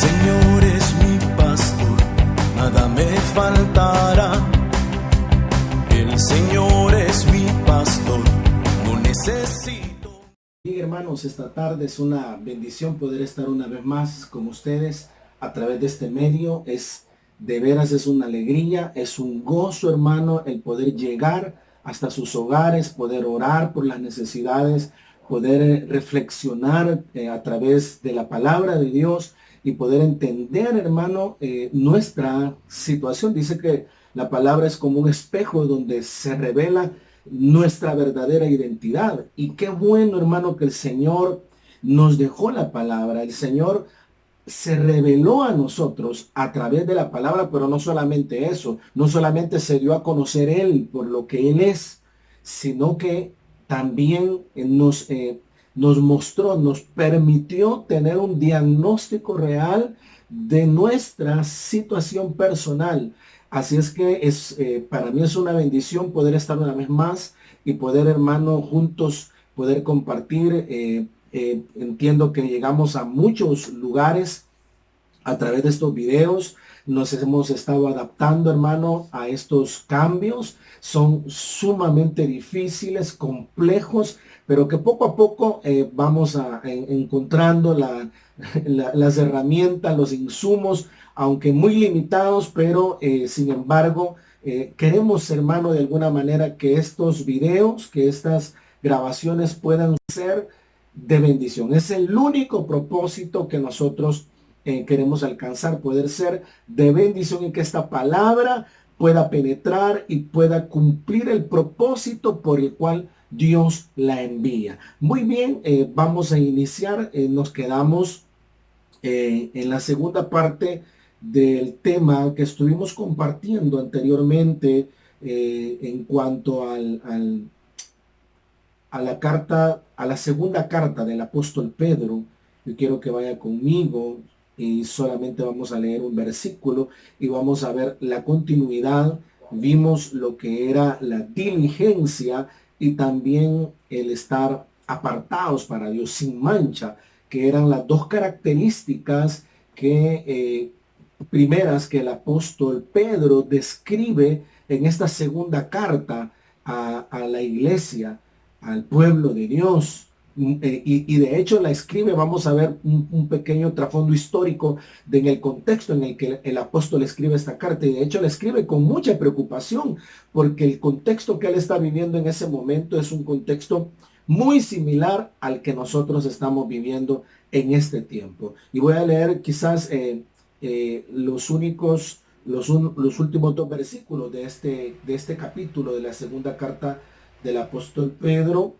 Señor es mi pastor, nada me faltará. El Señor es mi pastor, no necesito. Bien, hermanos, esta tarde es una bendición poder estar una vez más con ustedes a través de este medio. De veras es una alegría, es un gozo, hermano, el poder llegar hasta sus hogares, poder orar por las necesidades, poder reflexionar a través de la palabra de Dios y poder entender, hermano, nuestra situación. Dice que la palabra es como un espejo donde se revela nuestra verdadera identidad. Y qué bueno, hermano, que el Señor nos dejó la palabra. El Señor se reveló a nosotros a través de la palabra, pero no solamente eso, no solamente se dio a conocer Él por lo que Él es, sino que también nos mostró, nos permitió tener un diagnóstico real de nuestra situación personal. Así es que para mí es una bendición poder estar una vez más y poder, hermano, juntos poder compartir. Entiendo que llegamos a muchos lugares a través de estos videos. Nos hemos estado adaptando, hermano, a estos cambios. Son sumamente difíciles, complejos, pero que poco a poco vamos encontrando las herramientas, los insumos, aunque muy limitados, pero sin embargo, queremos, hermano, de alguna manera que estos videos, que estas grabaciones puedan ser de bendición. Es el único propósito que nosotros queremos alcanzar, poder ser de bendición y que esta palabra pueda penetrar y pueda cumplir el propósito por el cual Dios la envía. Muy bien, vamos a iniciar. Nos quedamos en la segunda parte del tema que estuvimos compartiendo anteriormente en cuanto a la segunda carta del apóstol Pedro. Yo quiero que vaya conmigo y solamente vamos a leer un versículo y vamos a ver la continuidad. Vimos lo que era la diligencia y también el estar apartados para Dios, sin mancha, que eran las dos características primeras que el apóstol Pedro describe en esta segunda carta a la iglesia, al pueblo de Dios. Y de hecho la escribe. Vamos a ver un pequeño trasfondo histórico en el contexto en el que el apóstol escribe esta carta, y de hecho la escribe con mucha preocupación porque el contexto que él está viviendo en ese momento es un contexto muy similar al que nosotros estamos viviendo en este tiempo. Y voy a leer quizás los últimos dos versículos de este capítulo de la segunda carta del apóstol Pedro.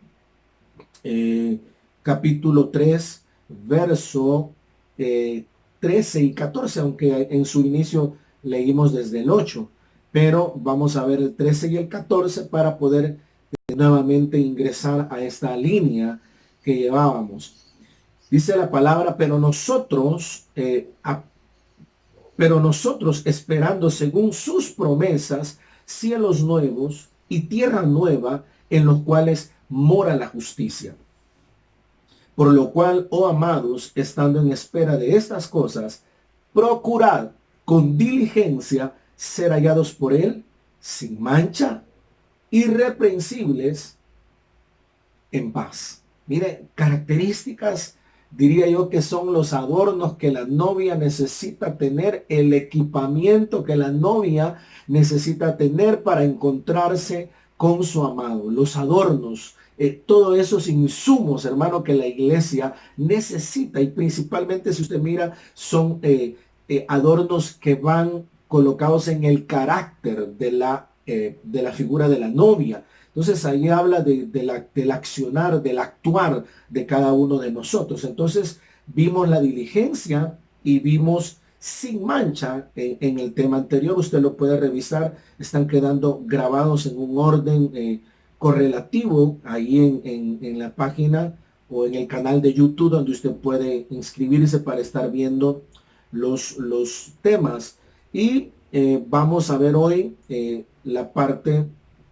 Capítulo 3, verso 13 y 14, aunque en su inicio leímos desde el 8, pero vamos a ver el 13 y el 14 para poder nuevamente ingresar a esta línea que llevábamos. Dice la palabra: pero nosotros esperando según sus promesas cielos nuevos y tierra nueva en los cuales mora la justicia. Por lo cual, oh amados, estando en espera de estas cosas, procurad con diligencia ser hallados por él sin mancha, irreprensibles, en paz. Mire, características, diría yo, que son los adornos que la novia necesita tener, el equipamiento que la novia necesita tener para encontrarse con su amado, los adornos, todos esos insumos, hermano, que la iglesia necesita. Y principalmente, si usted mira, son adornos que van colocados en el carácter de la figura de la novia. Entonces ahí habla del accionar, del actuar de cada uno de nosotros. Entonces vimos la diligencia y vimos sin mancha en el tema anterior. Usted lo puede revisar. Están quedando grabados en un orden correlativo ahí en la página o en el canal de YouTube, donde usted puede inscribirse para estar viendo los temas. Y vamos a ver hoy la parte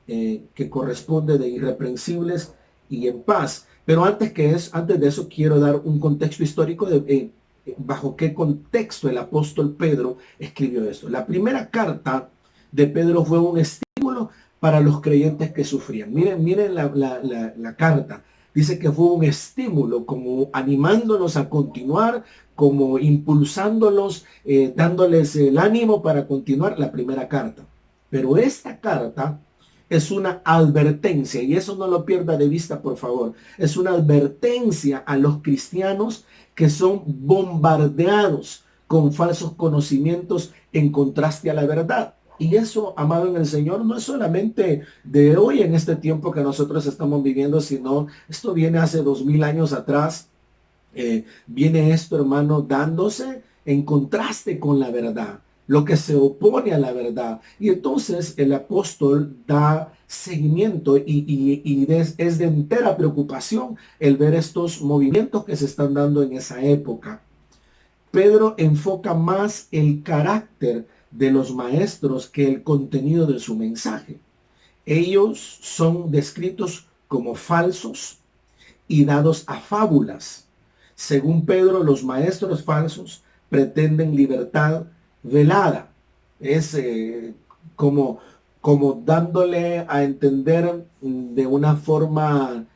que corresponde de irreprensibles y en paz. Pero antes de eso quiero dar un contexto histórico bajo qué contexto el apóstol Pedro escribió esto. La primera carta de Pedro fue un estímulo para los creyentes que sufrían. Miren la carta. Dice que fue un estímulo, como animándolos a continuar, como impulsándolos, dándoles el ánimo para continuar la primera carta. Pero esta carta es una advertencia, y eso no lo pierda de vista, por favor. Es una advertencia a los cristianos que son bombardeados con falsos conocimientos en contraste a la verdad. Y eso, amado en el Señor, no es solamente de hoy en este tiempo que nosotros estamos viviendo, sino esto viene hace 2000 años atrás. Viene esto, hermano, dándose en contraste con la verdad, lo que se opone a la verdad. Y entonces el apóstol da seguimiento y es de entera preocupación el ver estos movimientos que se están dando en esa época. Pedro enfoca más el carácter de los maestros que el contenido de su mensaje. Ellos son descritos como falsos y dados a fábulas. Según Pedro, los maestros falsos pretenden libertad velada. Es como dándole a entender de una forma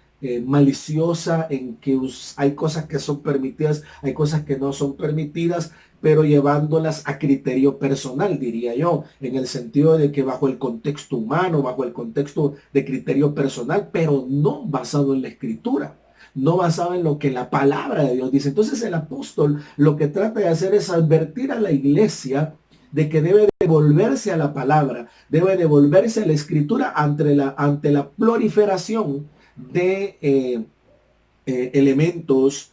maliciosa en que hay cosas que son permitidas, hay cosas que no son permitidas, pero llevándolas a criterio personal, diría yo, en el sentido de que bajo el contexto humano, bajo el contexto de criterio personal, pero no basado en la escritura, no basado en lo que la palabra de Dios dice. Entonces el apóstol lo que trata de hacer es advertir a la iglesia de que debe devolverse a la palabra, debe devolverse a la escritura ante la proliferación de elementos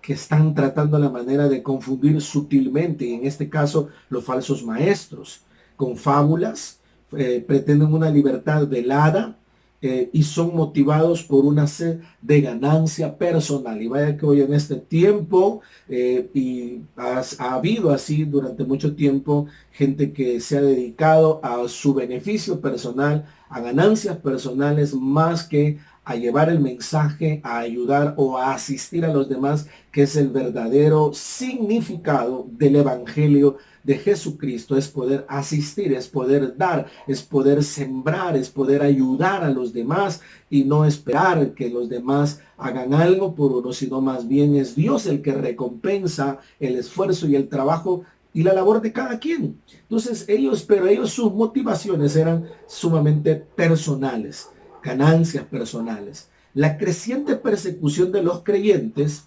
que están tratando la manera de confundir sutilmente, y en este caso los falsos maestros, con fábulas, pretenden una libertad velada, y son motivados por una sed de ganancia personal. Y vaya que hoy en este tiempo, y ha habido así durante mucho tiempo, gente que se ha dedicado a su beneficio personal, a ganancias personales, más que a llevar el mensaje, a ayudar o a asistir a los demás, que es el verdadero significado del evangelio de Jesucristo. Es poder asistir, es poder dar, es poder sembrar, es poder ayudar a los demás y no esperar que los demás hagan algo por uno, sino más bien es Dios el que recompensa el esfuerzo y el trabajo y la labor de cada quien. Entonces ellos sus motivaciones eran sumamente personales, ganancias personales. La creciente persecución de los creyentes,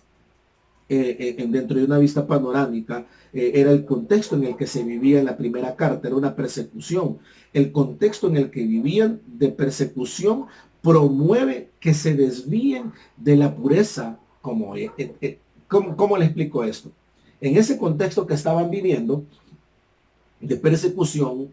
dentro de una vista panorámica, era el contexto en el que se vivía en la primera carta, era una persecución. El contexto en el que vivían de persecución promueve que se desvíen de la pureza. ¿Cómo le explico esto? En ese contexto que estaban viviendo, de persecución,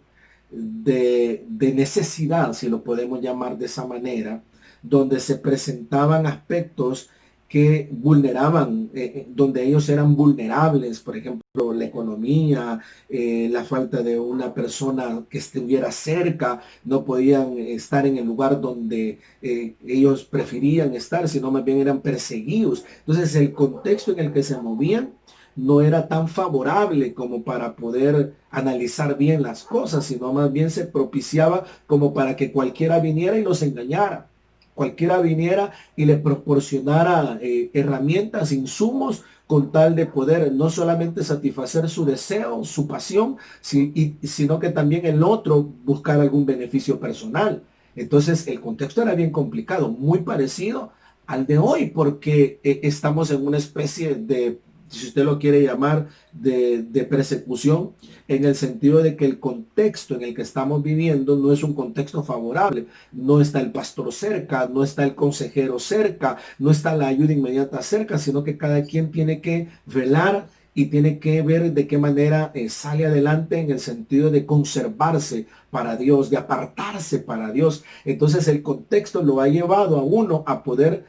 de necesidad, si lo podemos llamar de esa manera, donde se presentaban aspectos que vulneraban, donde ellos eran vulnerables, por ejemplo, la economía, la falta de una persona que estuviera cerca, no podían estar en el lugar donde ellos preferían estar, sino más bien eran perseguidos. Entonces el contexto en el que se movían no era tan favorable como para poder analizar bien las cosas, sino más bien se propiciaba como para que cualquiera viniera y los engañara. Cualquiera viniera y le proporcionara herramientas, insumos, con tal de poder no solamente satisfacer su deseo, su pasión, sino que también el otro buscar algún beneficio personal. Entonces el contexto era bien complicado, muy parecido al de hoy, porque estamos en una especie de, si usted lo quiere llamar, de persecución, en el sentido de que el contexto en el que estamos viviendo no es un contexto favorable. No está el pastor cerca, no está el consejero cerca, no está la ayuda inmediata cerca, sino que cada quien tiene que velar y tiene que ver de qué manera sale adelante, en el sentido de conservarse para Dios, de apartarse para Dios. Entonces el contexto lo ha llevado a uno a poder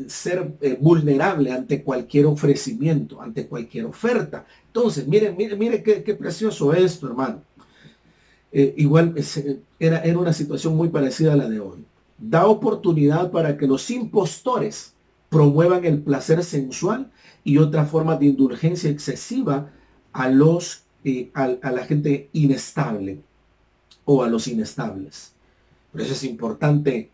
ser vulnerable ante cualquier ofrecimiento, ante cualquier oferta. Entonces, mire qué precioso esto, hermano. Igual era una situación muy parecida a la de hoy. Da oportunidad para que los impostores promuevan el placer sensual y otra forma de indulgencia excesiva a a la gente inestable o a los inestables. Por eso es importante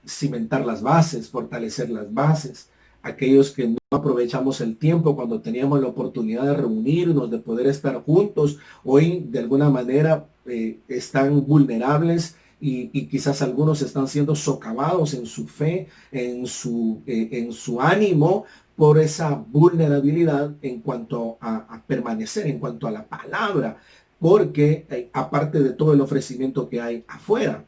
cimentar las bases, fortalecer las bases. Aquellos que no aprovechamos el tiempo cuando teníamos la oportunidad de reunirnos, de poder estar juntos, hoy de alguna manera están vulnerables y quizás algunos están siendo socavados en su fe, en su ánimo por esa vulnerabilidad en cuanto a permanecer, en cuanto a la palabra, porque aparte de todo el ofrecimiento que hay afuera.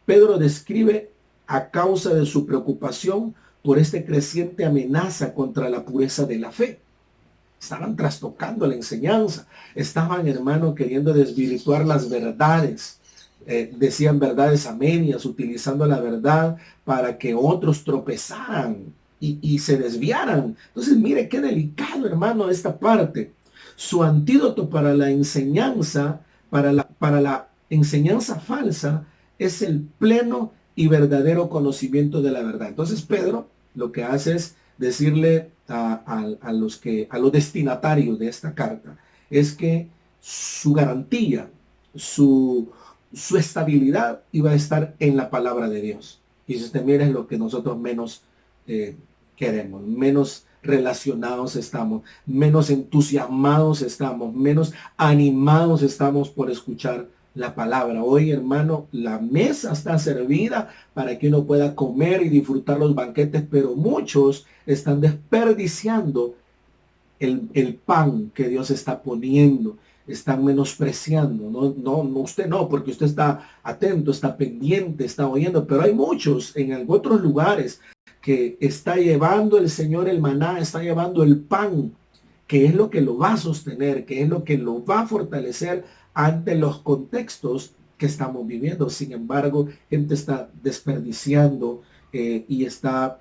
Pedro describe a causa de su preocupación por esta creciente amenaza contra la pureza de la fe. Estaban trastocando la enseñanza, estaban, hermano, queriendo desvirtuar las verdades. Decían verdades a medias, utilizando la verdad para que otros tropezaran y se desviaran. Entonces, mire qué delicado, hermano, esta parte. Su antídoto para la enseñanza, para la enseñanza falsa, es el pleno y verdadero conocimiento de la verdad. Entonces Pedro lo que hace es decirle a los destinatarios de esta carta, es que su garantía, su estabilidad iba a estar en la palabra de Dios. Y si usted mira, es lo que nosotros menos queremos, menos relacionados estamos, menos entusiasmados estamos, menos animados estamos por escuchar la palabra. Hoy, hermano, la mesa está servida para que uno pueda comer y disfrutar los banquetes, pero muchos están desperdiciando el pan que Dios está poniendo, están menospreciando. No, usted no, porque usted está atento, está pendiente, está oyendo, pero hay muchos en otros lugares que está llevando el Señor el maná, está llevando el pan, que es lo que lo va a sostener, que es lo que lo va a fortalecer ante los contextos que estamos viviendo. Sin embargo, gente está desperdiciando y está,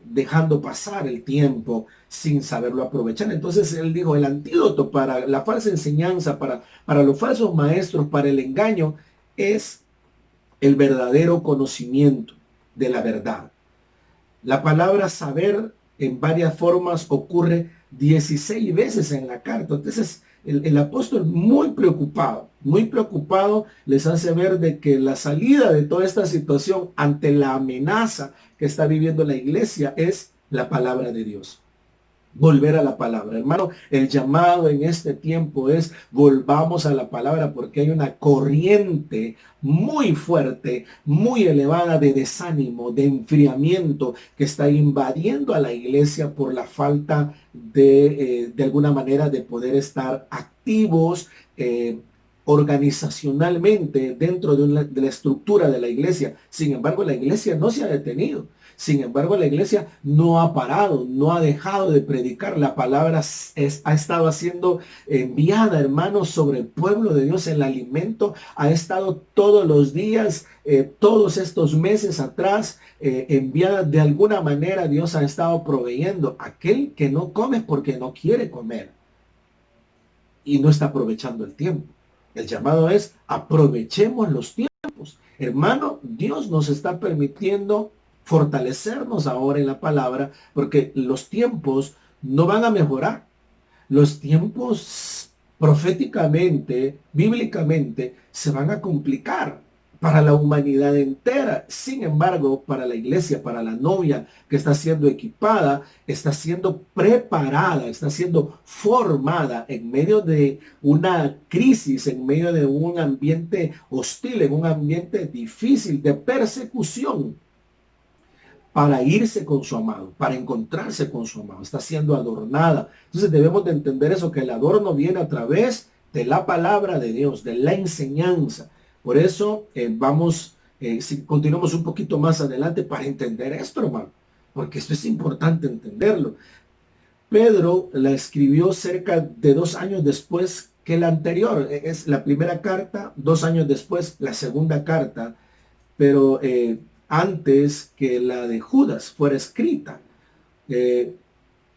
dejando pasar el tiempo sin saberlo aprovechar. Entonces él dijo, el antídoto para la falsa enseñanza, para los falsos maestros, para el engaño, es el verdadero conocimiento de la verdad. La palabra saber en varias formas ocurre 16 veces en la carta. Entonces el apóstol muy preocupado les hace ver de que la salida de toda esta situación ante la amenaza que está viviendo la iglesia es la palabra de Dios. Volver a la palabra. Hermano, el llamado en este tiempo es volvamos a la palabra, porque hay una corriente muy fuerte, muy elevada de desánimo, de enfriamiento que está invadiendo a la iglesia por la falta de alguna manera de poder estar activos organizacionalmente dentro de la estructura de la iglesia. Sin embargo, la iglesia no se ha detenido. Sin embargo, la iglesia no ha parado, no ha dejado de predicar. La palabra ha estado siendo enviada, hermanos, sobre el pueblo de Dios. El alimento ha estado todos los días, todos estos meses atrás, enviada de alguna manera. Dios ha estado proveyendo. Aquel que no come porque no quiere comer y no está aprovechando el tiempo. El llamado es aprovechemos los tiempos. Hermano, Dios nos está permitiendo fortalecernos ahora en la palabra, porque los tiempos no van a mejorar. Los tiempos proféticamente, bíblicamente, se van a complicar para la humanidad entera. Sin embargo, para la iglesia, para la novia que está siendo equipada, está siendo preparada, está siendo formada en medio de una crisis, en medio de un ambiente hostil, en un ambiente difícil de persecución, para irse con su amado, para encontrarse con su amado. Está siendo adornada. Entonces debemos de entender eso, que el adorno viene a través de la palabra de Dios, de la enseñanza. Por eso si continuamos un poquito más adelante para entender esto, hermano, porque esto es importante entenderlo. Pedro la escribió cerca de 2 años después que la anterior. Es la primera carta, 2 años después, la segunda carta, pero antes que la de Judas fuera escrita,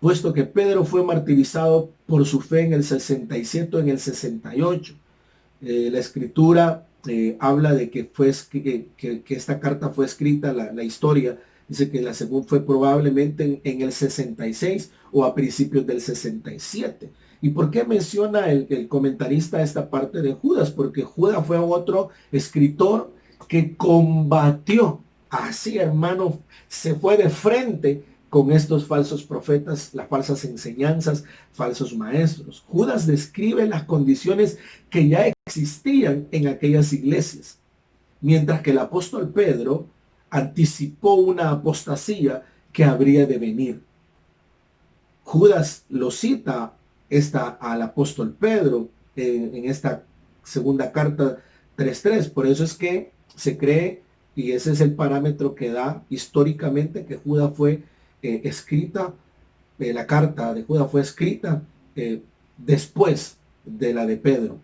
puesto que Pedro fue martirizado por su fe en el 67 o en el 68. La escritura habla de que esta carta fue escrita, la historia Dice que la segunda fue probablemente en el 66 o a principios del 67. ¿Y por qué menciona el comentarista esta parte de Judas? Porque Judas fue otro escritor que combatió, así hermano, se fue de frente con estos falsos profetas, las falsas enseñanzas, falsos maestros. Judas describe las condiciones que ya existían en aquellas iglesias, mientras que el apóstol Pedro anticipó una apostasía que habría de venir. Judas lo cita al apóstol Pedro en esta segunda carta 3:3. Por eso es que se cree, y ese es el parámetro que da históricamente, que Judas fue escrita, la carta de Judas fue escrita después de la de Pedro.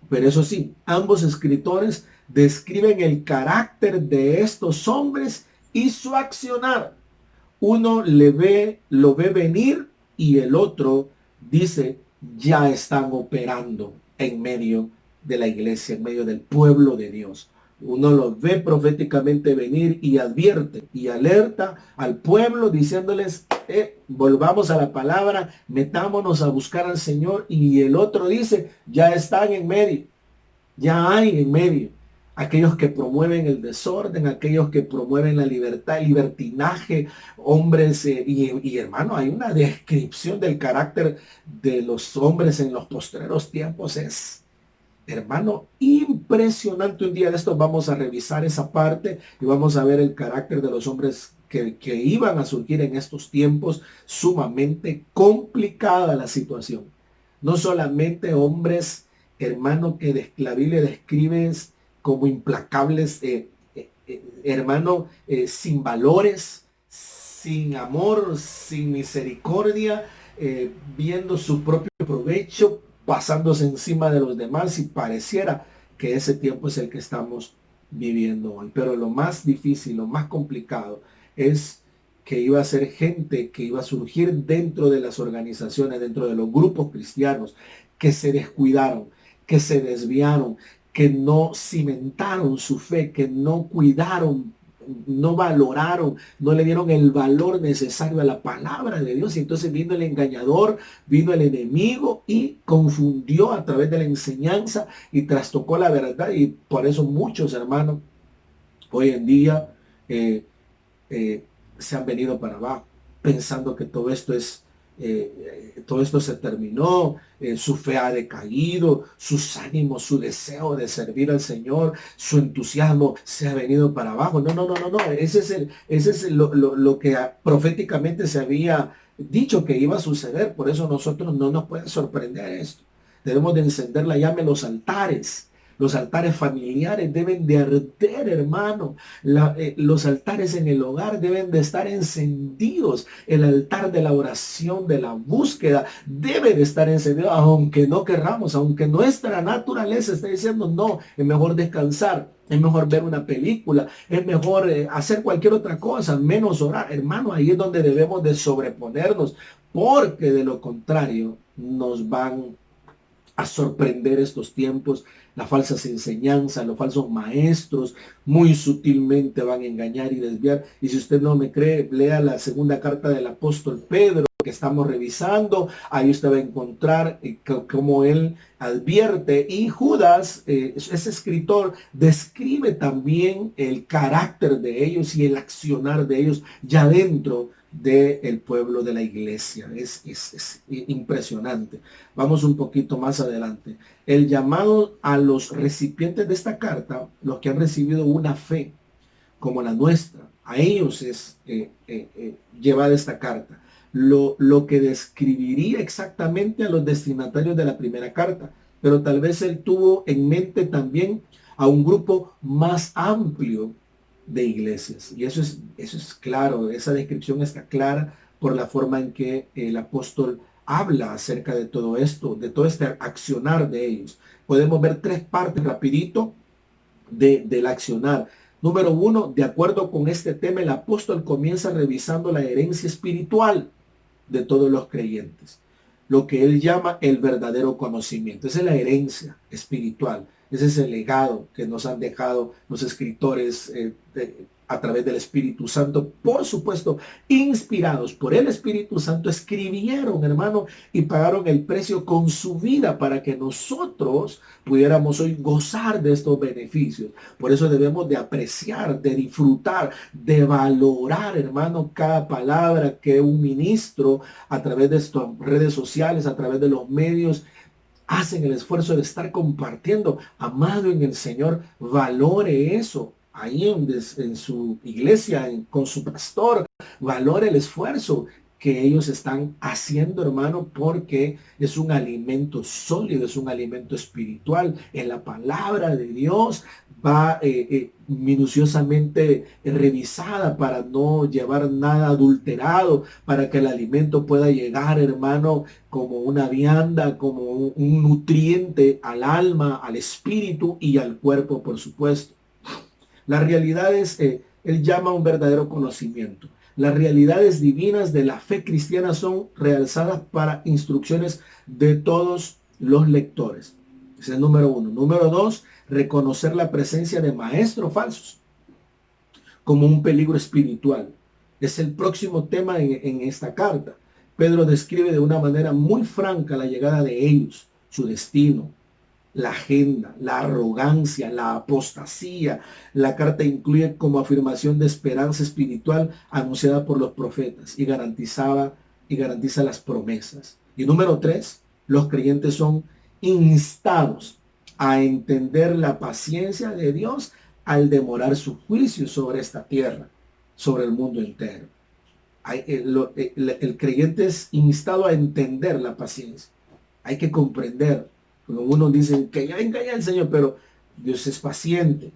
Pero eso sí, ambos escritores describen el carácter de estos hombres y su accionar. Uno lo ve venir y el otro dice, ya están operando en medio de la iglesia, en medio del pueblo de Dios. Uno lo ve proféticamente venir y advierte y alerta al pueblo diciéndoles, volvamos a la palabra, metámonos a buscar al Señor. Y el otro dice, ya están en medio, ya hay en medio. Aquellos que promueven el desorden, aquellos que promueven la libertad, el libertinaje, hombres, y hermano, hay una descripción del carácter de los hombres en los postreros tiempos, es, hermano, impresionante. Un día de estos vamos a revisar esa parte y vamos a ver el carácter de los hombres que iban a surgir en estos tiempos. Sumamente complicada la situación. No solamente hombres, hermano, que la Biblia describe como implacables, hermano, sin valores, sin amor, sin misericordia, viendo su propio provecho, pasándose encima de los demás, y pareciera que ese tiempo es el que estamos viviendo hoy. Pero lo más difícil, lo más complicado es que iba a ser gente que iba a surgir dentro de las organizaciones, dentro de los grupos cristianos, que se descuidaron, que se desviaron, que no cimentaron su fe, que no cuidaron, no valoraron, no le dieron el valor necesario a la palabra de Dios. Y entonces vino el engañador, vino el enemigo y confundió a través de la enseñanza y trastocó la verdad. Y por eso muchos hermanos hoy en día se han venido para abajo, pensando que todo esto se terminó, su fe ha decaído, sus ánimos, su deseo de servir al Señor, su entusiasmo se ha venido para abajo. No. Ese es lo que proféticamente se había dicho que iba a suceder. Por eso nosotros no nos puede sorprender esto. Debemos de encender la llama en los altares. Los altares familiares deben de arder, hermano. Los altares en el hogar deben de estar encendidos. El altar de la oración, de la búsqueda, debe de estar encendido, aunque no querramos, aunque nuestra naturaleza esté diciendo, no, es mejor descansar, es mejor ver una película, es mejor hacer cualquier otra cosa, menos orar. Hermano, ahí es donde debemos de sobreponernos, porque de lo contrario nos van a sorprender estos tiempos. Las falsas enseñanzas, los falsos maestros muy sutilmente van a engañar y desviar. Y si usted no me cree, lea la segunda carta del apóstol Pedro que estamos revisando. Ahí usted va a encontrar cómo él advierte. Y Judas, ese escritor, describe también el carácter de ellos y el accionar de ellos ya dentro del pueblo de la iglesia. Es impresionante. Vamos un poquito más adelante. El llamado a los recipientes de esta carta, los que han recibido una fe como la nuestra, a ellos es llevada esta carta. Lo que describiría exactamente a los destinatarios de la primera carta, pero tal vez él tuvo en mente también a un grupo más amplio de iglesias. Y eso es claro, esa descripción está clara por la forma en que el apóstol habla acerca de todo esto, de todo este accionar de ellos. Podemos ver tres partes rapidito del accionar. Número uno, de acuerdo con este tema, el apóstol comienza revisando la herencia espiritual de todos los creyentes, lo que él llama el verdadero conocimiento. Esa es la herencia espiritual. Ese es el legado que nos han dejado los escritores a través del Espíritu Santo, por supuesto, inspirados por el Espíritu Santo, escribieron, hermano, y pagaron el precio con su vida para que nosotros pudiéramos hoy gozar de estos beneficios. Por eso debemos de apreciar, de disfrutar, de valorar, hermano, cada palabra que un ministro a través de estas redes sociales, a través de los medios, hacen el esfuerzo de estar compartiendo. Amado en el Señor, valore eso. Ahí en su iglesia, con su pastor, valore el esfuerzo que ellos están haciendo, hermano, porque es un alimento sólido, es un alimento espiritual. En la palabra de Dios va minuciosamente revisada para no llevar nada adulterado, para que el alimento pueda llegar, hermano, como una vianda, como un nutriente al alma, al espíritu y al cuerpo, por supuesto. La realidad es, él llama a un verdadero conocimiento. Las realidades divinas de la fe cristiana son realzadas para instrucciones de todos los lectores. Ese es el número uno. Número dos, reconocer la presencia de maestros falsos como un peligro espiritual. Es el próximo tema en esta carta. Pedro describe de una manera muy franca la llegada de ellos, su destino, la agenda, la arrogancia, la apostasía. La carta incluye como afirmación de esperanza espiritual anunciada por los profetas y garantiza las promesas. Y número tres, los creyentes son instados a entender la paciencia de Dios al demorar su juicio sobre esta tierra, sobre el mundo entero. El creyente es instado a entender la paciencia. Hay que comprender. Unos dicen que ya engaña al Señor, pero Dios es paciente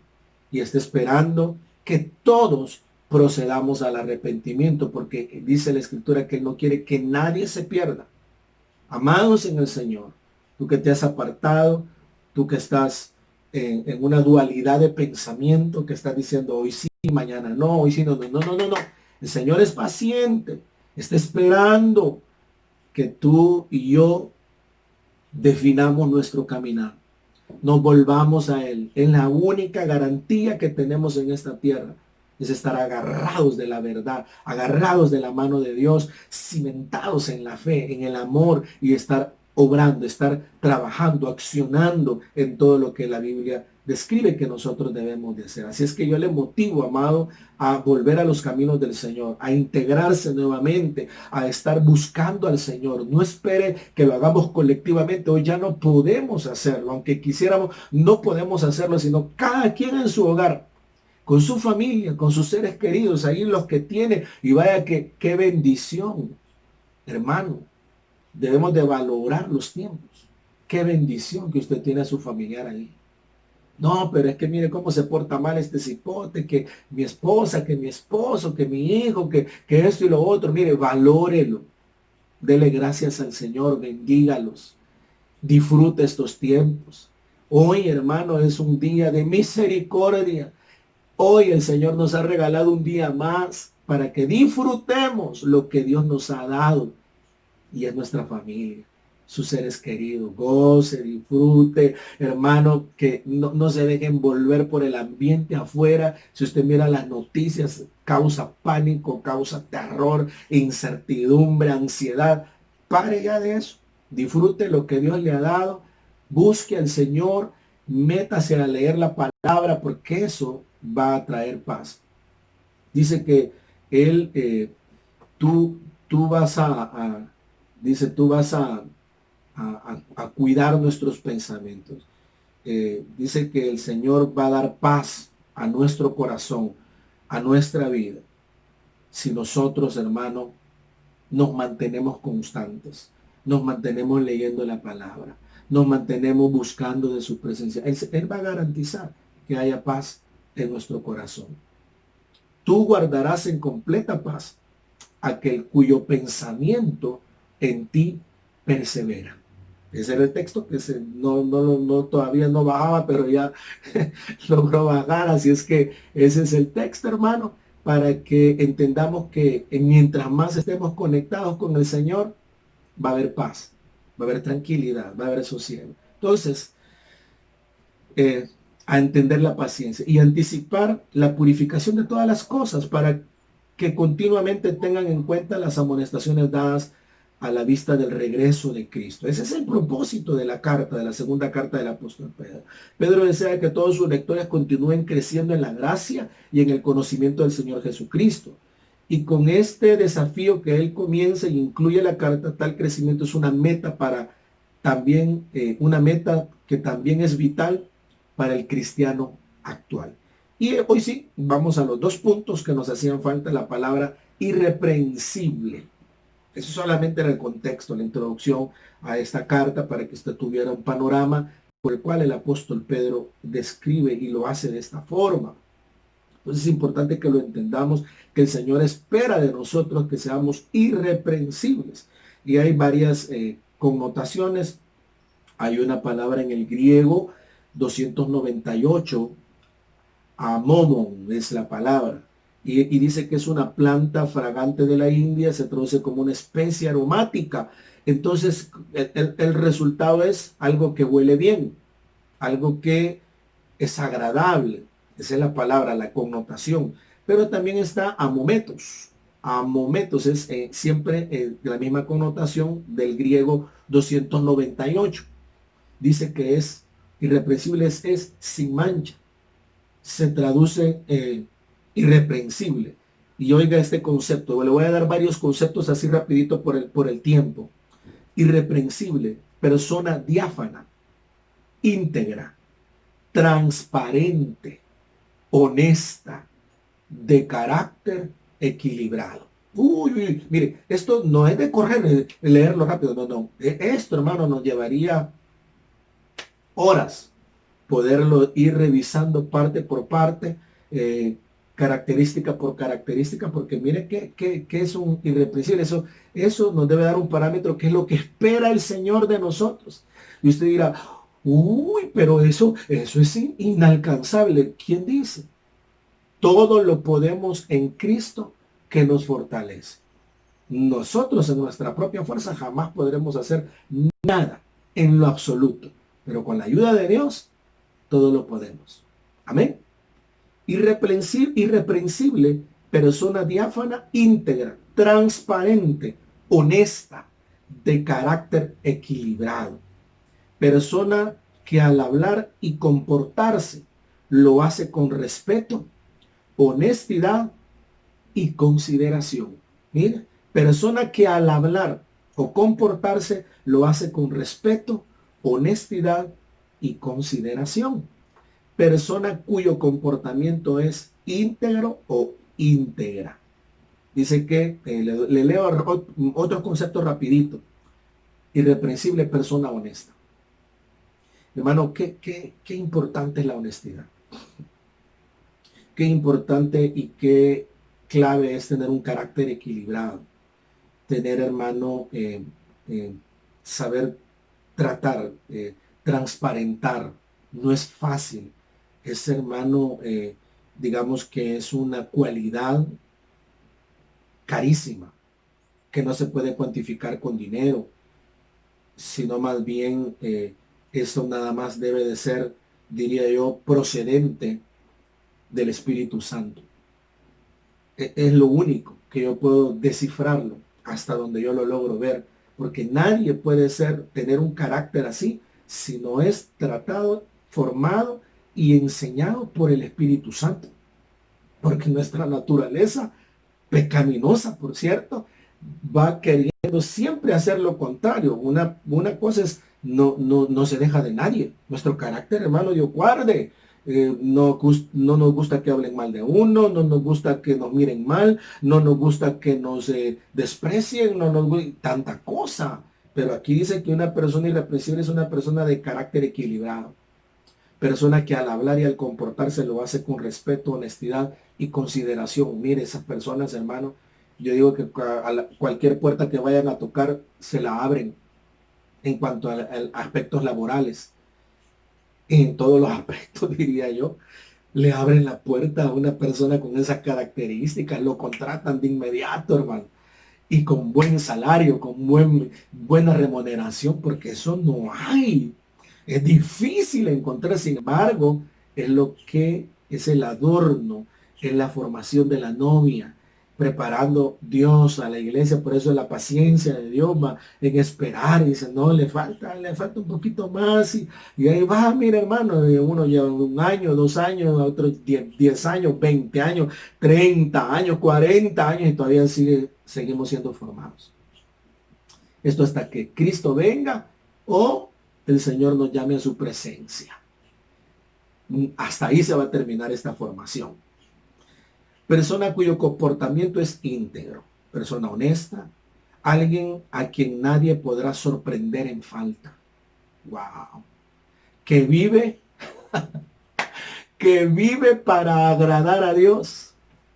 y está esperando que todos procedamos al arrepentimiento, porque dice la Escritura que Él no quiere que nadie se pierda. Amados en el Señor, tú que te has apartado, tú que estás en una dualidad de pensamiento, que estás diciendo hoy sí, mañana no, hoy sí, no. El Señor es paciente, está esperando que tú y yo definamos nuestro caminar, nos volvamos a Él. Es la única garantía que tenemos en esta tierra, es estar agarrados de la verdad, agarrados de la mano de Dios, cimentados en la fe, en el amor, y estar obrando, estar trabajando, accionando en todo lo que la Biblia describe que nosotros debemos de hacer. Así es que yo le motivo, amado, a volver a los caminos del Señor, a integrarse nuevamente, a estar buscando al Señor. No espere que lo hagamos colectivamente. Hoy ya no podemos hacerlo, aunque quisiéramos, no podemos hacerlo, sino cada quien en su hogar, con su familia, con sus seres queridos, ahí los que tiene. Y vaya que qué bendición, hermano. Debemos de valorar los tiempos. Qué bendición que usted tiene a su familiar ahí. No, pero es que mire cómo se porta mal este cipote, que mi esposa, que mi esposo, que mi hijo, que esto y lo otro. Mire, valórelo. Dele gracias al Señor, bendígalos. Disfrute estos tiempos. Hoy, hermano, es un día de misericordia. Hoy el Señor nos ha regalado un día más para que disfrutemos lo que Dios nos ha dado. Y es nuestra familia, sus seres queridos. Goce, disfrute, hermano, que no se deje envolver por el ambiente afuera. Si usted mira las noticias, causa pánico, causa terror, incertidumbre, ansiedad. Pare ya de eso. Disfrute lo que Dios le ha dado. Busque al Señor. Métase a leer la palabra, porque eso va a traer paz. Dice que Él, tú vas dice, tú vas a cuidar nuestros pensamientos. Dice que el Señor va a dar paz a nuestro corazón, a nuestra vida, si nosotros, hermano, nos mantenemos constantes, nos mantenemos leyendo la palabra, nos mantenemos buscando de su presencia. Él va a garantizar que haya paz en nuestro corazón. Tú guardarás en completa paz aquel cuyo pensamiento en ti persevera. Ese era el texto que todavía no bajaba, pero ya logró bajar. Así es que ese es el texto, hermano, para que entendamos que mientras más estemos conectados con el Señor, va a haber paz, va a haber tranquilidad, va a haber sosiego. Entonces, a entender la paciencia y anticipar la purificación de todas las cosas para que continuamente tengan en cuenta las amonestaciones dadas a la vista del regreso de Cristo. Ese es el propósito de la carta, de la segunda carta del apóstol Pedro. Pedro desea que todos sus lectores continúen creciendo en la gracia y en el conocimiento del Señor Jesucristo. Y con este desafío que él comienza y incluye la carta, tal crecimiento es una meta para también, una meta que también es vital para el cristiano actual. Y hoy sí, vamos a los dos puntos que nos hacían falta, la palabra irreprensible. Eso solamente era el contexto, la introducción a esta carta para que usted tuviera un panorama por el cual el apóstol Pedro describe y lo hace de esta forma. Entonces es importante que lo entendamos, que el Señor espera de nosotros que seamos irreprensibles. Y hay varias connotaciones. Hay una palabra en el griego 298, amomon es la palabra. Y dice que es una planta fragante de la India, se traduce como una especie aromática. Entonces, el resultado es algo que huele bien, algo que es agradable. Esa es la palabra, la connotación. Pero también está amometos. Amometos es siempre la misma connotación del griego 298. Dice que es irreprensible, es sin mancha. Se traduce irreprensible. Y oiga este concepto, le voy a dar varios conceptos así rapidito por el tiempo. Irreprensible, persona diáfana, íntegra, transparente, honesta, de carácter equilibrado. Uy, mire, esto no es de correr, leerlo rápido, no. Esto, hermano, nos llevaría horas poderlo ir revisando parte por parte, característica por característica, porque mire que es un irreprensible. Eso nos debe dar un parámetro que es lo que espera el Señor de nosotros. Y usted dirá, uy, pero eso es inalcanzable. ¿Quién dice? Todo lo podemos en Cristo que nos fortalece. Nosotros en nuestra propia fuerza jamás podremos hacer nada en lo absoluto, pero con la ayuda de Dios todo lo podemos. Amén. Irreprensible, persona diáfana, íntegra, transparente, honesta, de carácter equilibrado. Persona que al hablar y comportarse lo hace con respeto, honestidad y consideración. Mira, persona que al hablar o comportarse lo hace con respeto, honestidad y consideración. Persona cuyo comportamiento es íntegro o íntegra. Dice que, le leo otro concepto rapidito. Irreprensible, persona honesta. Hermano, qué importante es la honestidad. Qué importante y qué clave es tener un carácter equilibrado. Tener, hermano, saber tratar, transparentar. No es fácil. Es, hermano, digamos que es una cualidad carísima, que no se puede cuantificar con dinero, sino más bien eso nada más debe de ser, diría yo, procedente del Espíritu Santo. Es lo único que yo puedo descifrarlo hasta donde yo lo logro ver, porque nadie puede tener un carácter así si no es tratado, formado y enseñado por el Espíritu Santo. Porque nuestra naturaleza pecaminosa, por cierto, va queriendo siempre hacer lo contrario. Una cosa es, no se deja de nadie. Nuestro carácter, hermano, Dios guarde. No nos gusta que hablen mal de uno, no nos gusta que nos miren mal, no nos gusta que nos desprecien, no nos gusta tanta cosa. Pero aquí dice que una persona irreprensible es una persona de carácter equilibrado. Persona que al hablar y al comportarse lo hace con respeto, honestidad y consideración. Mire, esas personas, hermano, yo digo que cualquier puerta que vayan a tocar se la abren en cuanto a aspectos laborales. En todos los aspectos, diría yo, le abren la puerta a una persona con esas características, lo contratan de inmediato, hermano, y con buen salario, con buena remuneración, porque eso no hay. Es difícil encontrar, sin embargo, es lo que es el adorno, es la formación de la novia, preparando Dios a la iglesia. Por eso la paciencia de Dios va en esperar y dice, no, le falta un poquito más y ahí va, mira hermano, uno lleva un año, 2 años, otros 10 años, 20 años, 30 años, 40 años y todavía seguimos siendo formados. Esto hasta que Cristo venga o el Señor nos llame a su presencia. Hasta ahí se va a terminar esta formación. Persona cuyo comportamiento es íntegro, persona honesta, alguien a quien nadie podrá sorprender en falta. Wow. Que vive, que vive para agradar a Dios.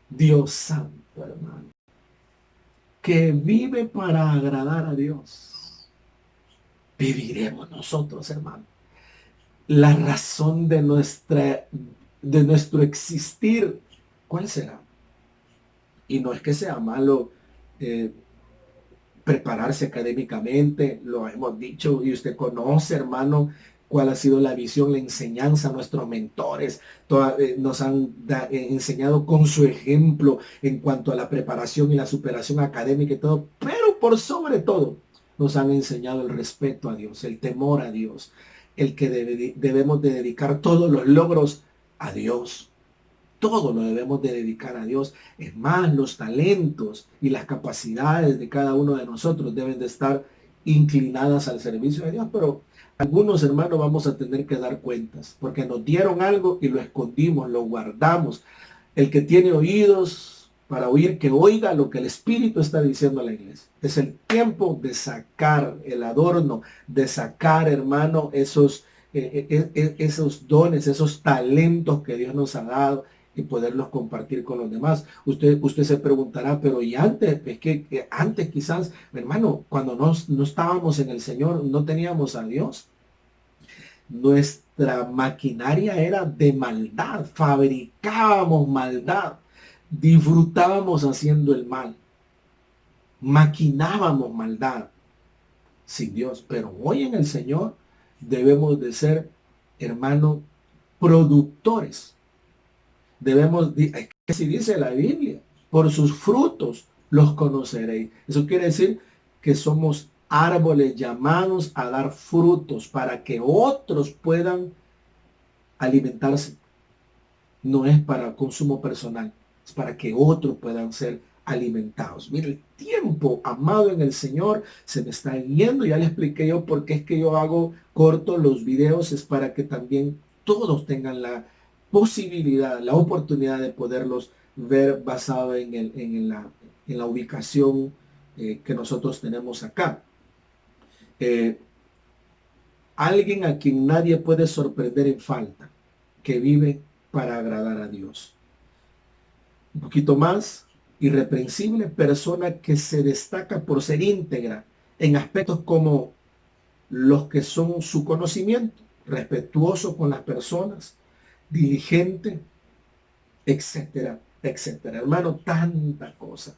Dios santo, hermano. Que vive para agradar a Dios. Viviremos nosotros, hermano. La razón de nuestro existir, ¿cuál será? Y no es que sea malo prepararse académicamente, lo hemos dicho, y usted conoce, hermano, cuál ha sido la visión, la enseñanza, nuestros mentores nos han enseñado con su ejemplo en cuanto a la preparación y la superación académica y todo, pero por sobre todo nos han enseñado el respeto a Dios, el temor a Dios, el que debemos de dedicar todos los logros a Dios. Todo lo debemos de dedicar a Dios. Es más, los talentos y las capacidades de cada uno de nosotros deben de estar inclinadas al servicio de Dios. Pero algunos hermanos vamos a tener que dar cuentas, porque nos dieron algo y lo escondimos, lo guardamos. El que tiene oídos para oír, que oiga lo que el Espíritu está diciendo a la iglesia. Es el tiempo de sacar el adorno, de sacar, hermano, esos dones, esos talentos que Dios nos ha dado y poderlos compartir con los demás. Usted se preguntará, pero y antes, es que antes quizás, hermano, cuando no estábamos en el Señor, no teníamos a Dios. Nuestra maquinaria era de maldad, fabricábamos maldad, disfrutábamos haciendo el mal, maquinábamos maldad sin Dios. Pero hoy en el Señor debemos de ser, hermano, productores. Debemos, que si dice la Biblia, por sus frutos los conoceréis. Eso quiere decir que somos árboles llamados a dar frutos para que otros puedan alimentarse. No es para consumo personal, es para que otros puedan ser alimentados. Mire, el tiempo, amado en el Señor, se me está yendo. Ya le expliqué yo por qué es que yo hago cortos los videos. Es para que también todos tengan la posibilidad, la oportunidad de poderlos ver basado en la ubicación que nosotros tenemos acá. Alguien a quien nadie puede sorprender en falta, que vive para agradar a Dios. Un poquito más, irreprensible, persona que se destaca por ser íntegra en aspectos como los que son su conocimiento, respetuoso con las personas, diligente, etcétera, etcétera. Hermano, tanta cosa.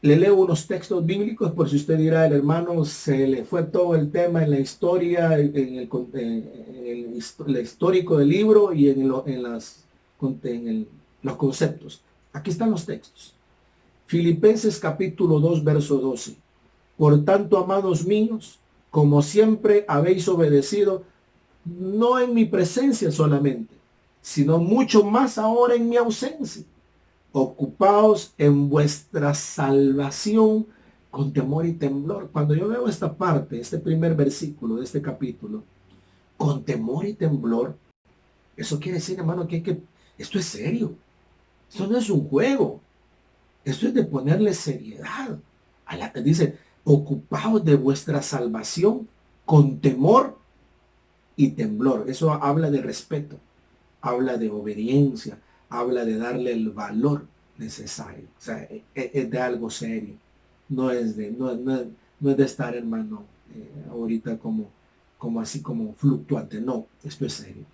Le leo unos textos bíblicos por si usted dirá, el hermano se le fue todo el tema en la historia, en el histórico del libro y en los conceptos. Aquí están los textos. Filipenses capítulo 2, verso 12. Por tanto, amados míos, como siempre habéis obedecido, no en mi presencia solamente, sino mucho más ahora en mi ausencia. Ocupaos en vuestra salvación con temor y temblor. Cuando yo veo esta parte, este primer versículo de este capítulo, con temor y temblor, eso quiere decir, hermano, que esto es serio. Esto no es un juego. Esto es de ponerle seriedad. Dice, ocupaos de vuestra salvación con temor y temblor. Eso habla de respeto, habla de obediencia, habla de darle el valor necesario. O sea, es de algo serio. No es de estar, hermano, ahorita como así como fluctuante. No, esto es serio.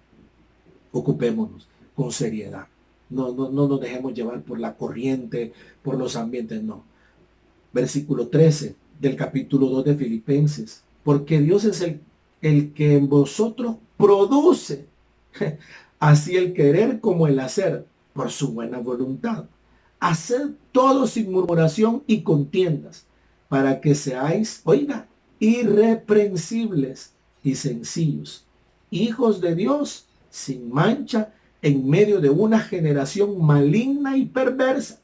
Ocupémonos con seriedad. No nos dejemos llevar por la corriente, por los ambientes, no. Versículo 13 del capítulo 2 de Filipenses. Porque Dios es el que en vosotros produce Así el querer como el hacer, por su buena voluntad. Haced todo sin murmuración y contiendas, para que seáis, oiga, irreprensibles y sencillos, hijos de Dios sin mancha, en medio de una generación maligna y perversa,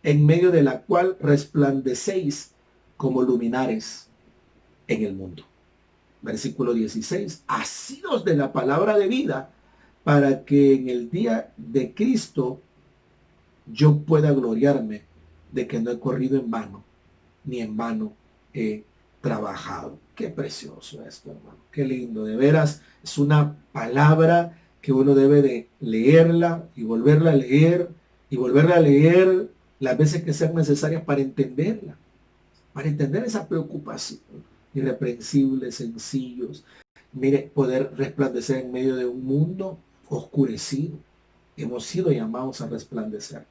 en medio de la cual resplandecéis como luminares en el mundo. Versículo 16. Asidos de la palabra de vida, para que en el día de Cristo yo pueda gloriarme de que no he corrido en vano, ni en vano he trabajado. Qué precioso esto, hermano. Qué lindo. De veras, es una palabra que uno debe de leerla y volverla a leer y volverla a leer las veces que sean necesarias para entenderla, para entender esa preocupación. Irreprensibles, sencillos. Mire, poder resplandecer en medio de un mundo oscurecido. Hemos sido llamados a resplandecer.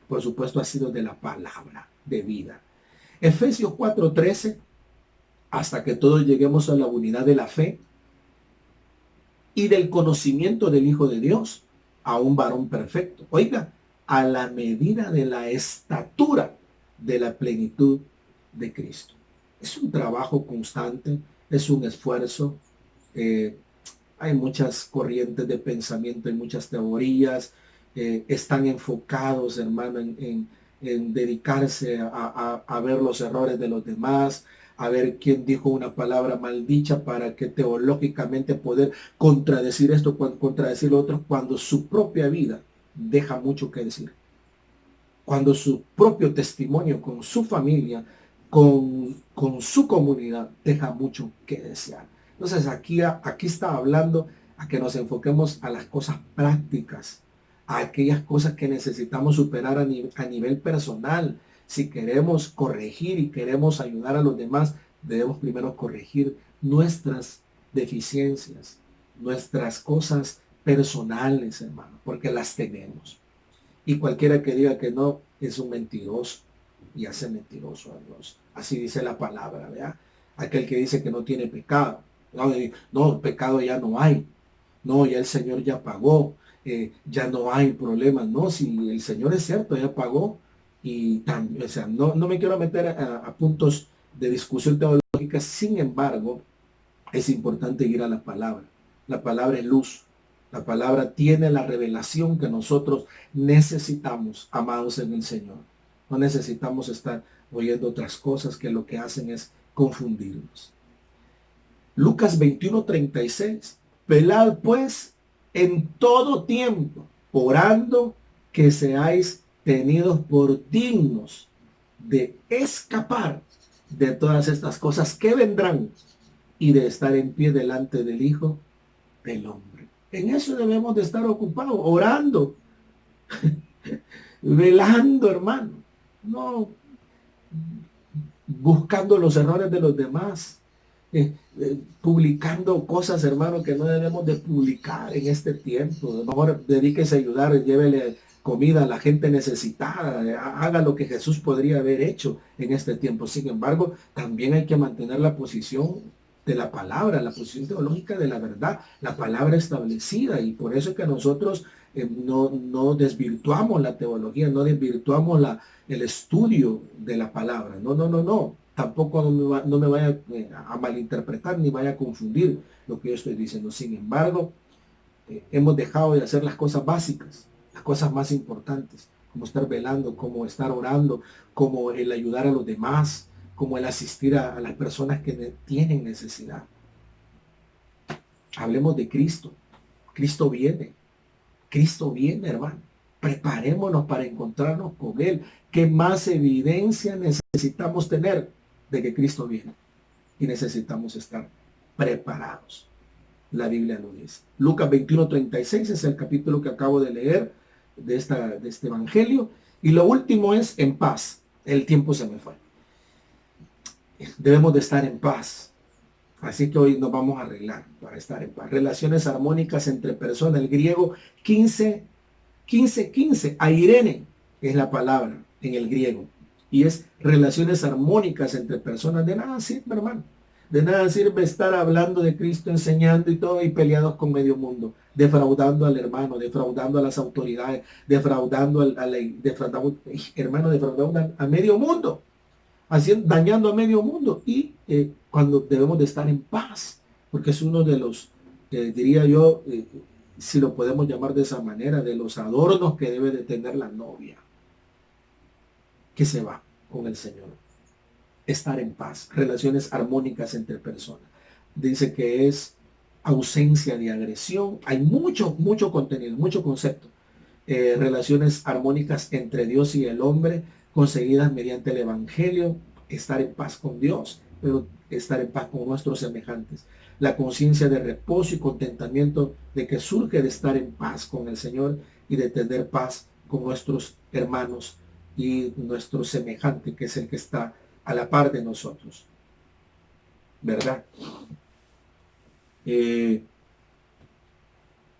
Por supuesto, ha sido de la palabra de vida. Efesios 4:13, hasta que todos lleguemos a la unidad de la fe y del conocimiento del Hijo de Dios, a un varón perfecto. Oiga, a la medida de la estatura de la plenitud de Cristo. Es un trabajo constante, es un esfuerzo. Hay muchas corrientes de pensamiento, hay muchas teorías, están enfocados, hermano, en dedicarse a ver los errores de los demás, a ver quién dijo una palabra maldicha para que teológicamente poder contradecir esto, contradecir lo otro, cuando su propia vida deja mucho que decir. Cuando su propio testimonio con su familia, con su comunidad, deja mucho que desear. Entonces aquí está hablando a que nos enfoquemos a las cosas prácticas, a aquellas cosas que necesitamos superar a nivel personal. Si queremos corregir y queremos ayudar a los demás, debemos primero corregir nuestras deficiencias, nuestras cosas personales, hermano, porque las tenemos. Y cualquiera que diga que no es un mentiroso y hace mentiroso a Dios. Así dice la palabra, ¿verdad? Aquel que dice que no tiene pecado. No, pecado ya no hay. No, ya el Señor ya pagó. Ya no hay problema. No, si el Señor es cierto, ya pagó. Y también, o sea, no me quiero meter a puntos de discusión teológica. Sin embargo, es importante ir a la palabra. La palabra es luz. La palabra tiene la revelación que nosotros necesitamos, amados en el Señor. No necesitamos estar oyendo otras cosas que lo que hacen es confundirnos. Lucas 21:36. Velad pues en todo tiempo, orando que seáis tenidos por dignos de escapar de todas estas cosas que vendrán y de estar en pie delante del Hijo del Hombre. En eso debemos de estar ocupados, orando, velando, hermano, no buscando los errores de los demás, publicando cosas, hermano, que no debemos de publicar en este tiempo. A lo mejor dedíquese a ayudar, llévele comida a la gente necesitada, haga lo que Jesús podría haber hecho en este tiempo. Sin embargo, también hay que mantener la posición de la palabra, la posición teológica de la verdad, la palabra establecida, y por eso es que nosotros no desvirtuamos la teología, no desvirtuamos el estudio de la palabra. No. Tampoco no me vaya a malinterpretar ni vaya a confundir lo que yo estoy diciendo. Sin embargo, hemos dejado de hacer las cosas básicas, las cosas más importantes, como estar velando, como estar orando, como el ayudar a los demás, como el asistir a las personas que tienen necesidad. Hablemos de Cristo. Cristo viene, hermano. Preparémonos para encontrarnos con Él. ¿Qué más evidencia necesitamos tener de que Cristo viene? Y necesitamos estar preparados. La Biblia lo dice. Lucas 21:36 es el capítulo que acabo de leer de este evangelio. Y lo último es en paz. El tiempo se me fue. Debemos de estar en paz. Así que hoy nos vamos a arreglar para estar en paz. Relaciones armónicas entre personas. El griego 15, airene es la palabra en el griego. Y es relaciones armónicas entre personas. De nada sirve, hermano. De nada sirve estar hablando de Cristo, enseñando y todo, y peleados con medio mundo. defraudando al hermano, defraudando a las autoridades, defraudando defraudando a medio mundo, haciendo, dañando a medio mundo. Y cuando debemos de estar en paz, porque es uno de los, diría yo, si lo podemos llamar de esa manera, de los adornos que debe de tener la novia que se va con el Señor. Estar en paz, relaciones armónicas entre personas. Dice que es ausencia de agresión. Hay mucho contenido, mucho concepto. Relaciones armónicas entre Dios y el hombre, conseguidas mediante el Evangelio. Estar en paz con Dios, pero estar en paz con nuestros semejantes. La conciencia de reposo y contentamiento de que surge de estar en paz con el Señor y de tener paz con nuestros hermanos y nuestro semejante, que es el que está a la par de nosotros, ¿verdad?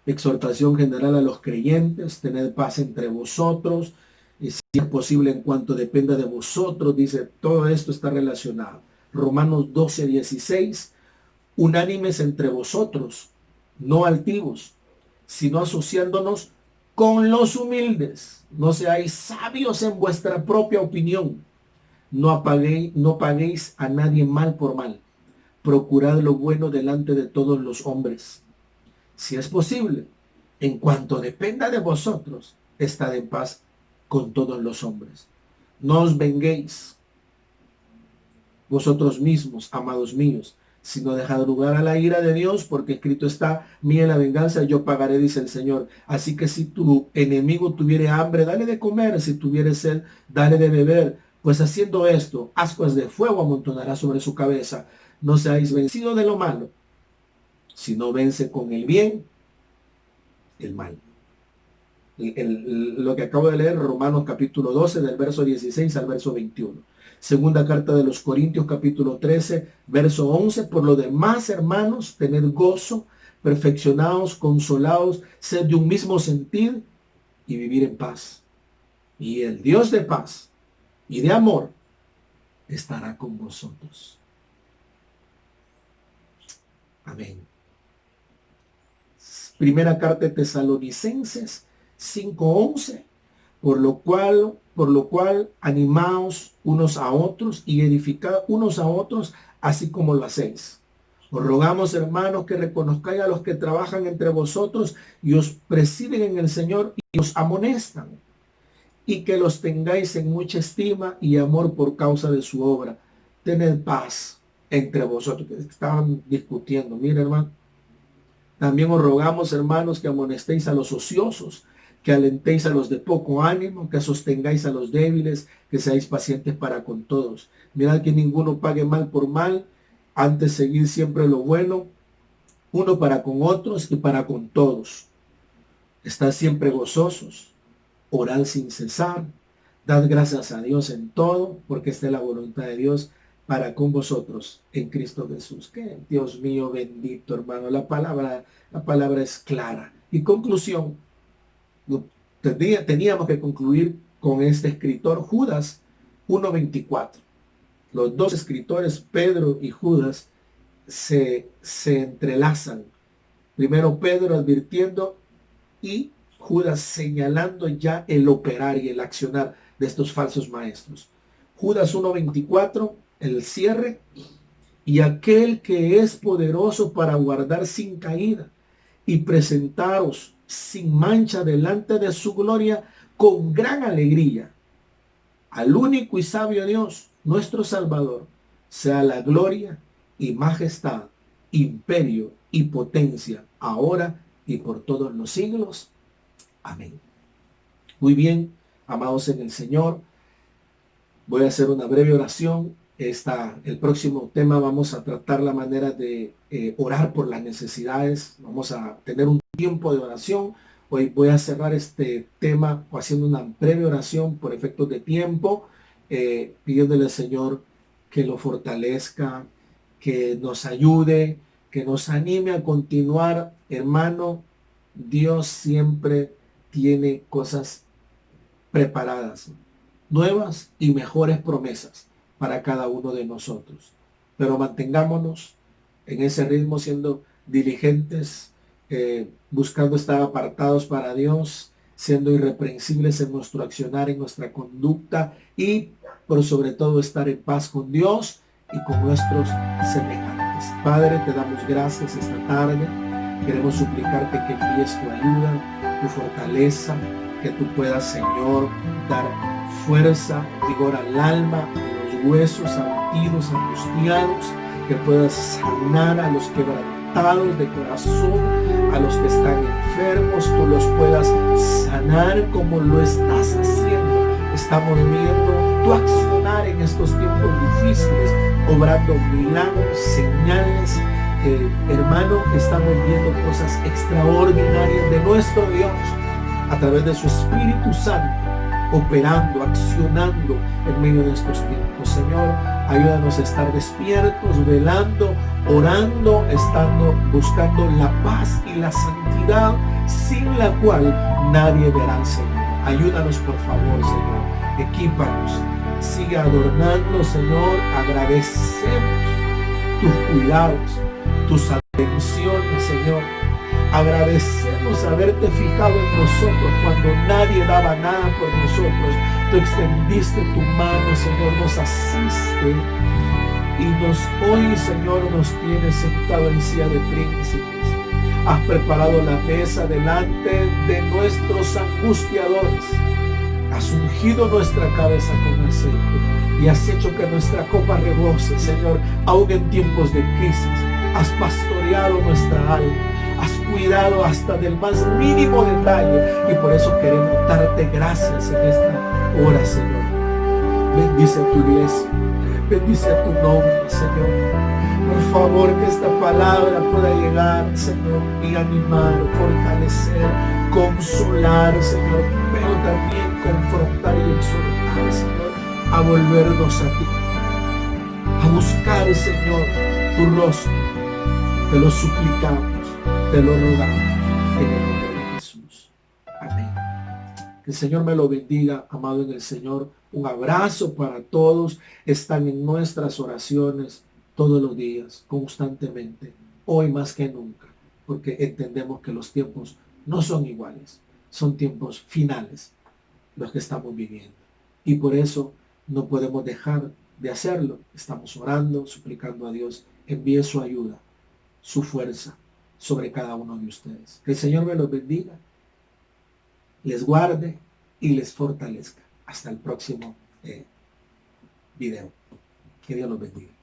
Exhortación general a los creyentes: tened paz entre vosotros, y si es posible en cuanto dependa de vosotros. Dice, todo esto está relacionado. Romanos 12:16, unánimes entre vosotros, no altivos, sino asociándonos con los humildes. No seáis sabios en vuestra propia opinión. No paguéis a nadie mal por mal. Procurad lo bueno delante de todos los hombres. Si es posible, en cuanto dependa de vosotros, estad en paz con todos los hombres. No os venguéis vosotros mismos, amados míos, sino dejad lugar a la ira de Dios, porque escrito está, mía la venganza, yo pagaré, dice el Señor. Así que si tu enemigo tuviere hambre, dale de comer; si tuviere sed, dale de beber. Pues haciendo esto, ascuas de fuego amontonará sobre su cabeza. No seáis vencidos de lo malo, sino vence con el bien el mal. Lo que acabo de leer, Romanos capítulo 12, del verso 16 al verso 21. Segunda carta de los Corintios capítulo 13, verso 11. Por lo demás, hermanos, tened gozo, perfeccionaos, consolaos, sed de un mismo sentir y vivir en paz. Y el Dios de paz y de amor estará con vosotros. Amén. Primera carta de Tesalonicenses 5:11. Por lo cual animaos unos a otros y edificad unos a otros, así como lo hacéis. Os rogamos, hermanos, que reconozcáis a los que trabajan entre vosotros y os presiden en el Señor y os amonestan, y que los tengáis en mucha estima y amor por causa de su obra. Tened paz entre vosotros. Que estaban discutiendo. Mira, hermano. También os rogamos, hermanos, que amonestéis a los ociosos, que alentéis a los de poco ánimo, que sostengáis a los débiles, que seáis pacientes para con todos. Mirad que ninguno pague mal por mal, antes seguid siempre lo bueno, uno para con otros y para con todos. Estad siempre gozosos, orad sin cesar, dad gracias a Dios en todo, porque esta es la voluntad de Dios para con vosotros en Cristo Jesús. Que Dios mío bendito, hermano, la palabra es clara. Y conclusión, teníamos que concluir con este escritor, Judas 1:24. Los dos escritores, Pedro y Judas, se entrelazan. Primero Pedro advirtiendo y Judas señalando ya el operar y el accionar de estos falsos maestros. Judas 1:24, el cierre: y aquel que es poderoso para guardar sin caída y presentaros sin mancha delante de su gloria con gran alegría. Al único y sabio Dios, nuestro Salvador, sea la gloria y majestad, imperio y potencia, ahora y por todos los siglos. Amén. Muy bien, amados en el Señor, voy a hacer una breve oración. El próximo tema vamos a tratar la manera de orar por las necesidades. Vamos a tener un tiempo de oración. Hoy voy a cerrar este tema haciendo una breve oración por efectos de tiempo, pidiéndole al Señor que lo fortalezca, que nos ayude, que nos anime a continuar. Hermano, Dios siempre tiene cosas preparadas, nuevas y mejores promesas para cada uno de nosotros. Pero mantengámonos en ese ritmo, siendo diligentes, buscando estar apartados para Dios, siendo irreprensibles en nuestro accionar, en nuestra conducta y por sobre todo estar en paz con Dios y con nuestros semejantes. Padre, te damos gracias esta tarde. Queremos suplicarte que envíes tu ayuda, tu fortaleza, que tú puedas, Señor, dar fuerza, vigor al alma, a los huesos abatidos, angustiados, que puedas sanar a los quebrantados de corazón, a los que están enfermos, tú los puedas sanar como lo estás haciendo. Estamos viendo tu accionar en estos tiempos difíciles, obrando milagros, señales. Hermano, estamos viendo cosas extraordinarias de nuestro Dios a través de su Espíritu Santo, operando, accionando en medio de estos tiempos. Señor, ayúdanos a estar despiertos, velando, orando, buscando la paz y la santidad, sin la cual nadie verá al Señor. Ayúdanos, por favor, Señor. Equípanos. Sigue adornando, Señor. Agradecemos tus cuidados, tus atenciones, Señor. Agradecemos haberte fijado en nosotros cuando nadie daba nada por nosotros. Tú extendiste tu mano, Señor, nos asiste y hoy, Señor, nos tienes sentado en silla de príncipes. Has preparado la mesa delante de nuestros angustiadores. Has ungido nuestra cabeza con aceite y has hecho que nuestra copa rebose, Señor, aún en tiempos de crisis. Has pastoreado nuestra alma. Has cuidado hasta del más mínimo detalle y por eso queremos darte gracias en esta hora, Señor. Bendice a tu iglesia, bendice a tu nombre, Señor. Por favor, que esta palabra pueda llegar, Señor, y animar, fortalecer, consolar, Señor, pero también confrontar y exhortar, Señor, a volvernos a ti, a buscar, Señor, tu rostro. Te lo suplicamos, te lo rogamos en el nombre de Jesús. Amén. Que el Señor me lo bendiga, amado en el Señor. Un abrazo para todos. Están en nuestras oraciones todos los días, constantemente, hoy más que nunca, porque entendemos que los tiempos no son iguales, son tiempos finales los que estamos viviendo. Y por eso no podemos dejar de hacerlo. Estamos orando, suplicando a Dios, envíe su ayuda, su fuerza sobre cada uno de ustedes. Que el Señor me los bendiga, les guarde y les fortalezca. Hasta el próximo video. Que Dios los bendiga.